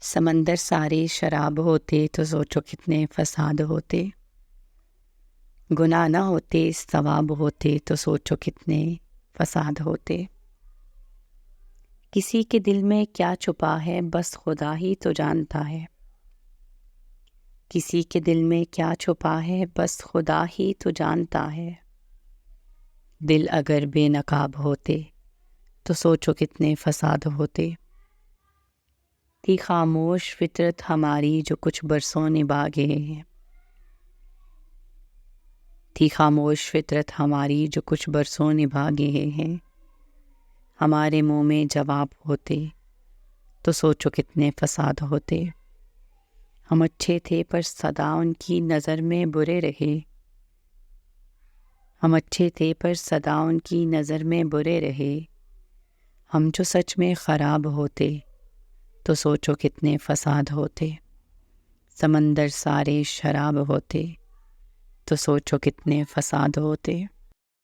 سمندر سارے شراب ہوتے تو سوچو کتنے فساد ہوتے، گناہ نہ ہوتے ثواب ہوتے تو سوچو کتنے فساد ہوتے۔ کسی کے دل میں کیا چھپا ہے بس خدا ہی تو جانتا ہے، کسی کے دل میں کیا چھپا ہے بس خدا ہی تو جانتا ہے۔ دل اگر بے نقاب ہوتے تو سوچو کتنے فساد ہوتے۔ تھی خاموش فطرت ہماری جو کچھ برسوں نبھا گئے ہیں، تھی خاموش فطرت ہماری جو کچھ برسوں نبھا گئے ہیں۔ ہمارے منہ میں جواب ہوتے تو سوچو کتنے فساد ہوتے۔ ہم اچھے تھے پر سدا ان کی نظر میں برے رہے، ہم اچھے تھے پر سدا ان کی نظر میں برے رہے۔ ہم جو سچ میں خراب ہوتے تو سوچو کتنے فساد ہوتے۔ سمندر سارے شراب ہوتے تو سوچو کتنے فساد ہوتے۔